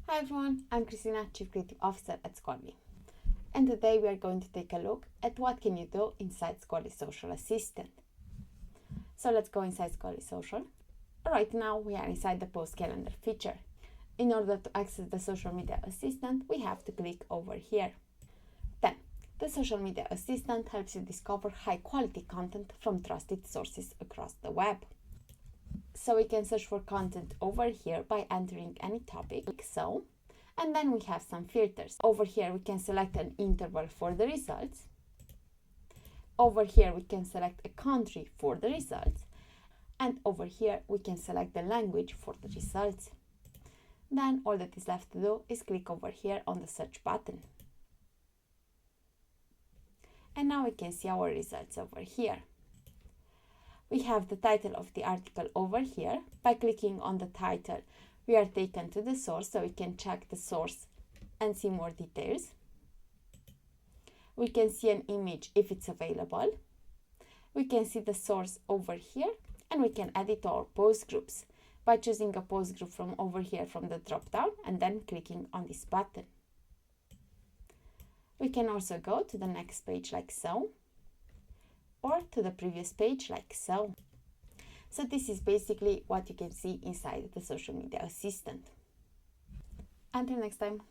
Hi everyone, I'm Christina, Chief Creative Officer at Squirrly. And today we are going to take a look at what can you do inside Squirrly Social Assistant. So let's go inside Squirrly Social. Right now we are inside the post calendar feature. In order to access the social media assistant, we have to click over here. Then, the social media assistant helps you discover high quality content from trusted sources across the web. So we can search for content over here by entering any topic, like so. And then we have some filters. Over here we can select an interval for the results. Over here we can select a country for the results. And over here we can select the language for the results. Then all that is left to do is click over here on the search button. And now we can see our results over here. We have the title of the article over here. By clicking on the title, we are taken to the source, so we can check the source and see more details. We can see an image if it's available. We can see the source over here, and we can add it to our post groups by choosing a post group from over here from the drop down and then clicking on this button. We can also go to the next page like so, or to the previous page like so. So this is basically what you can see inside the social media assistant. Until next time.